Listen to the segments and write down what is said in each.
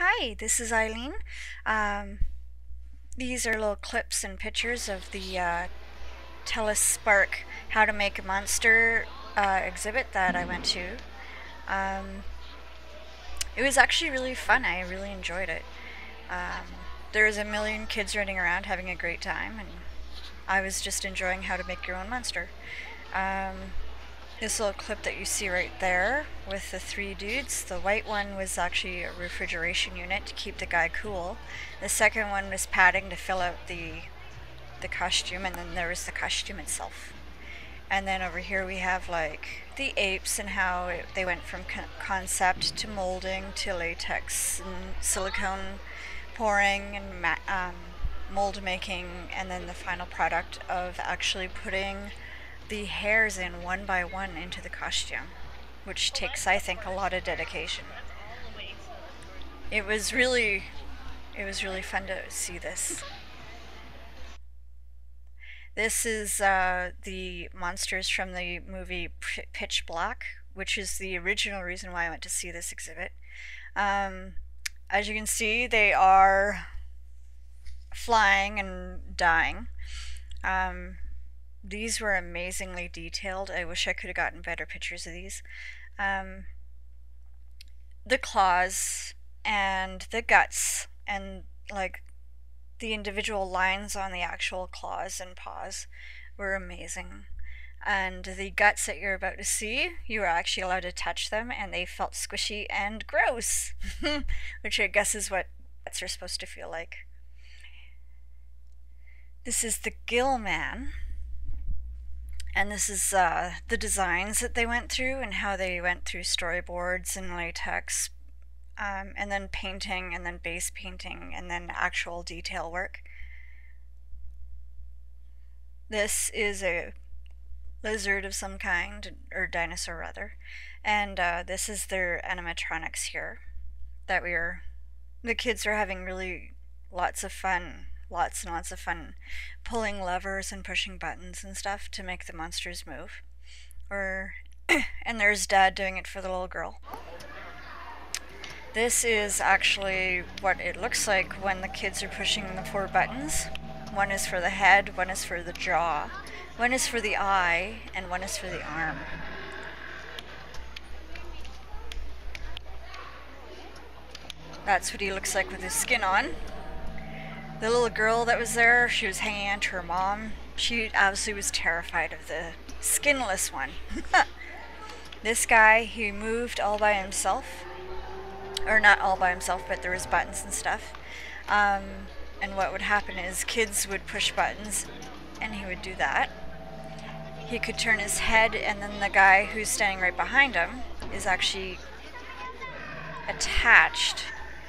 Hi, this is Eileen. Um, these are little clips and pictures of the Tell Us Spark How to Make a Monster exhibit that I went to. Um, it was actually really fun. I really enjoyed it. Um, there was a million kids running around having a great time, and I was just enjoying how to make your own monster. Um, This little clip that you see right there with the three dudes, the white one was actually a refrigeration unit to keep the guy cool. The second one was padding to fill out the costume, and then there was the costume itself. And then over here we have like the apes and how they went from concept to molding to latex and silicone pouring and mold making, and then the final product of actually putting the hairs in one by one into the costume, which takes, I think, a lot of dedication. It was really, it was really fun to see this. This is the monsters from the movie Pitch Black, which is the original reason why I went to see this exhibit. Um, as you can see, they are flying and dying. Um, these were amazingly detailed. I wish I could have gotten better pictures of these. Um, the claws and the guts and like the individual lines on the actual claws and paws were amazing. And the guts that you're about to see, you were actually allowed to touch them and they felt squishy and gross, which I guess is what guts are supposed to feel like. This is the Gill Man, and this is the designs that they went through and how they went through storyboards and latex, and then painting, and then base painting, and then actual detail work. This is a lizard of some kind, or dinosaur rather, and this is their animatronics here. That the kids are having really lots of fun, lots and lots of fun, pulling levers and pushing buttons and stuff to make the monsters move. Or, and there's Dad doing it for the little girl. This is actually what it looks like when the kids are pushing the four buttons. One is for the head, one is for the jaw, one is for the eye, and one is for the arm. That's what he looks like with his skin on. The little girl that was there, she was hanging on to her mom. She obviously was terrified of the skinless one. This guy, he moved all by himself. Or not all by himself, but there was buttons and stuff. And what would happen is kids would push buttons, and he would do that. He could turn his head, and then the guy who's standing right behind him is actually attached.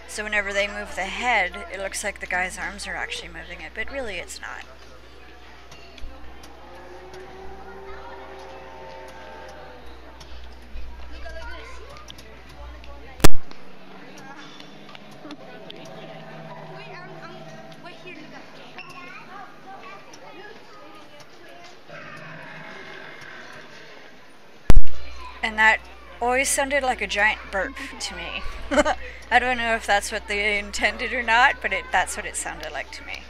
So whenever they move the head, it looks like the guy's arms are actually moving it, but really it's not. And that always sounded like a giant burp to me. I don't know if that's what they intended or not, but that's what it sounded like to me.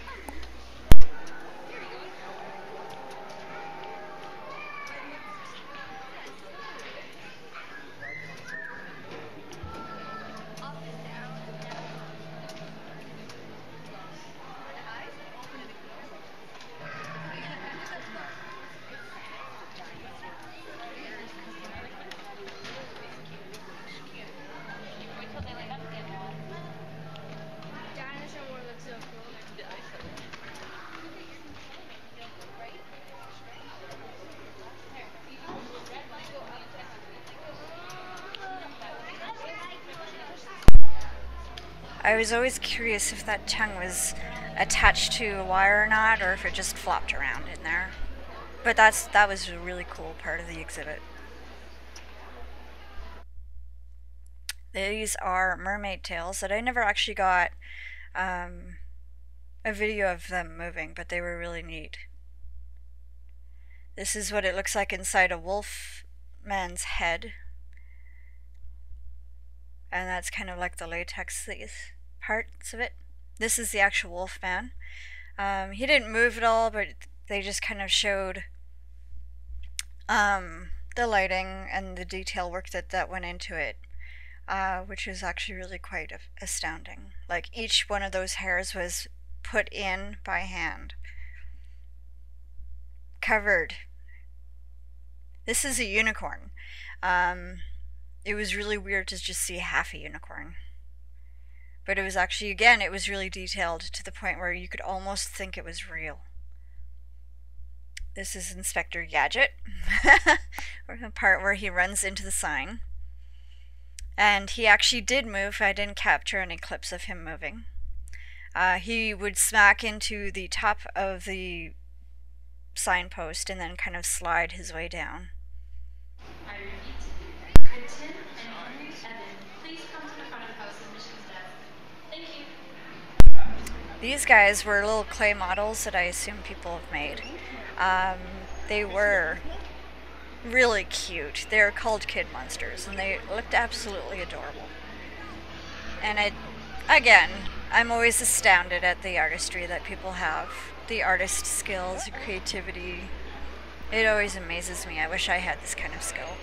I was always curious if that tongue was attached to a wire or not, or if it just flopped around in there. But that was a really cool part of the exhibit. These are mermaid tails that I never actually got a video of them moving, but they were really neat. This is what it looks like inside a wolf man's head. and that's kind of like the latex parts of it. This is the actual Wolfman. He didn't move at all, but they just kind of showed the lighting and the detail work that went into it, which is actually really quite astounding. Like, each one of those hairs was put in by hand, covered. This is a unicorn. It was really weird to just see half a unicorn. But it was actually, again, it was really detailed to the point where you could almost think it was real. This is Inspector Gadget, or the part where he runs into the sign. And he actually did move. I didn't capture any clips of him moving. He would smack into the top of the signpost and then kind of slide his way down. I repeat, could Tim and Henry Evan please come to the front of the house admissions desk? Thank you. These guys were little clay models that I assume people have made. They were really cute. They're called kid monsters, and they looked absolutely adorable. And again, I'm always astounded at the artistry that people have, the artist skills, the creativity. It always amazes me. I wish I had this kind of skill.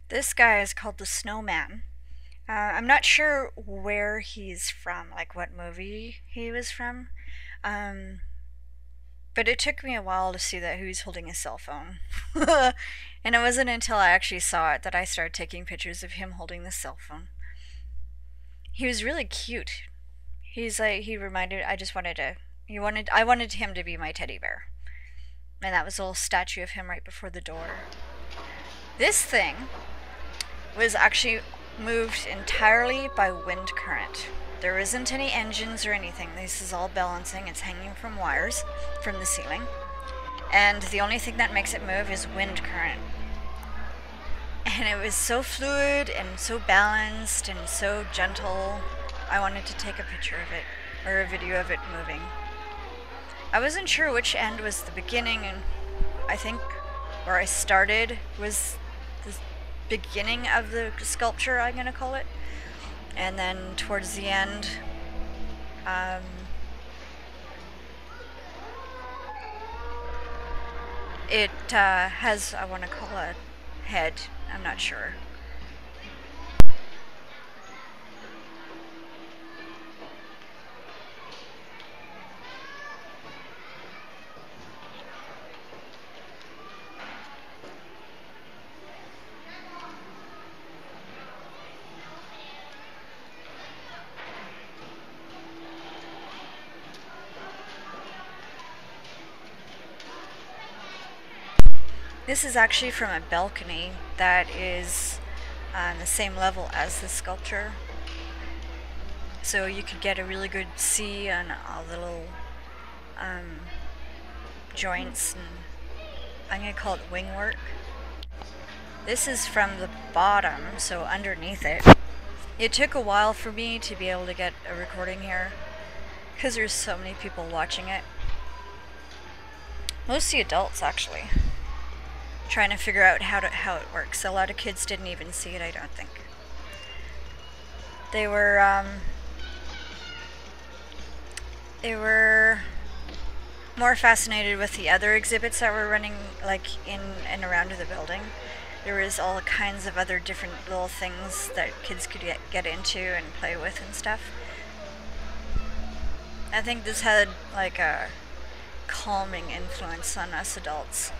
This guy is called the Snowman. I'm not sure where he's from, like what movie he was from. But it took me a while to see that he was holding a cell phone. And it wasn't until I actually saw it that I started taking pictures of him holding the cell phone. He was really cute. I wanted him to be my teddy bear. And that was a little statue of him right before the door. This thing was actually moved entirely by wind current. There isn't any engines or anything. This is all balancing. It's hanging from wires from the ceiling. And the only thing that makes it move is wind current. And it was so fluid and so balanced and so gentle. I wanted to take a picture of it, or a video of it moving. I wasn't sure which end was the beginning, and I think where I started was the beginning of the sculpture, I'm gonna call it, and then towards the end, it has, I want to call a head, I'm not sure. This is actually from a balcony that is on the same level as the sculpture. So you could get a really good see on all the little joints, and I'm going to call it wing work. This is from the bottom, so underneath it. It took a while for me to be able to get a recording here, because there's so many people watching it. Mostly adults, actually. Trying to figure out how it works. A lot of kids didn't even see it, I don't think. They were more fascinated with the other exhibits that were running, like, in and around the building. there was all kinds of other different little things that kids could get into and play with and stuff. I think this had like a calming influence on us adults.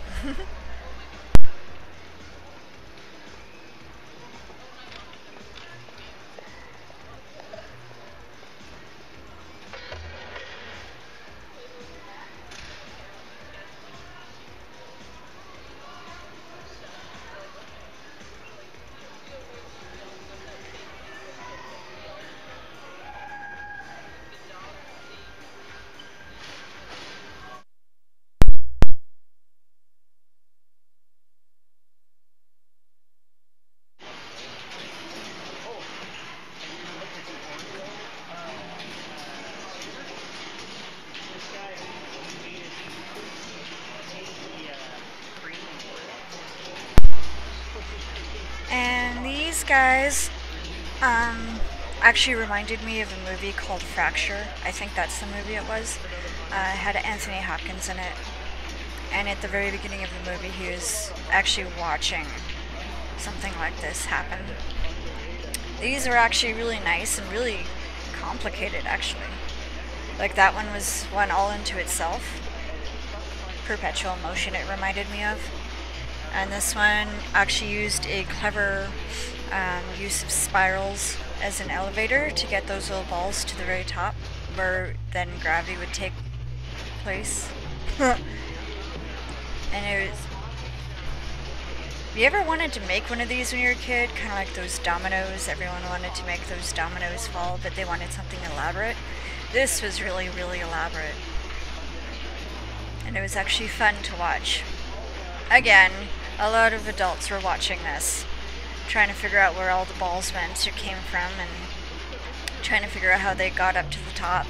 And these guys actually reminded me of a movie called Fracture. I think that's the movie it was. It had Anthony Hopkins in it. And at the very beginning of the movie, he was actually watching something like this happen. These are actually really nice and really complicated, actually. Like that one was one all into itself. Perpetual motion it reminded me of. And this one actually used a clever use of spirals as an elevator to get those little balls to the very top, where then gravity would take place. And it was... Have you ever wanted to make one of these when you were a kid? Kind of like those dominoes. Everyone wanted to make those dominoes fall, but they wanted something elaborate. This was really, really elaborate. And it was actually fun to watch. Again, a lot of adults were watching this, trying to figure out where all the balls went or came from, and trying to figure out how they got up to the top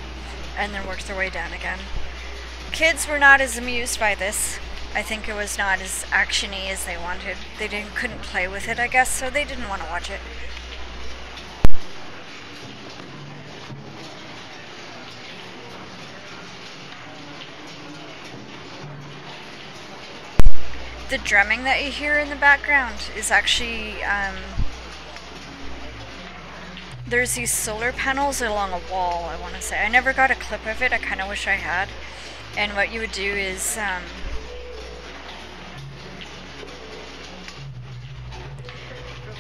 and then worked their way down again. Kids were not as amused by this. I think it was not as actiony as they wanted. They couldn't play with it, I guess, so they didn't want to watch it. The drumming that you hear in the background is actually, there's these solar panels along a wall, I want to say. I never got a clip of it, I kind of wish I had. And what you would do is,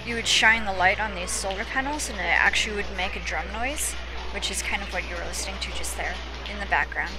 you would shine the light on these solar panels and it actually would make a drum noise, which is kind of what you were listening to just there in the background.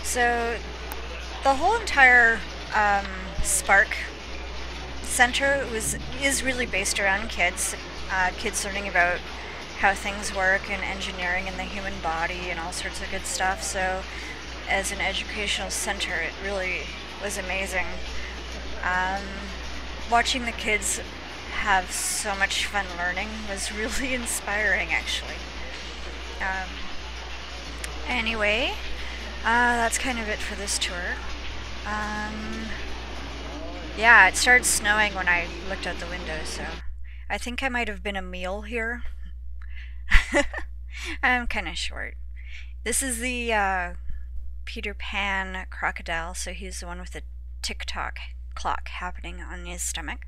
So the whole entire Spark Center is really based around kids, kids learning about how things work and engineering and the human body and all sorts of good stuff. So as an educational center, it really was amazing. Watching the kids have so much fun learning was really inspiring, actually. Anyway, that's kind of it for this tour. Yeah, it started snowing when I looked out the window, so I think I might have been a meal here. I'm kind of short. This is the Peter Pan crocodile, so he's the one with the tick-tock clock happening on his stomach.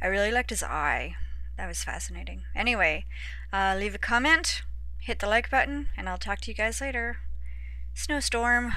I really liked his eye. That was fascinating. Anyway, leave a comment, hit the like button, and I'll talk to you guys later. Snowstorm.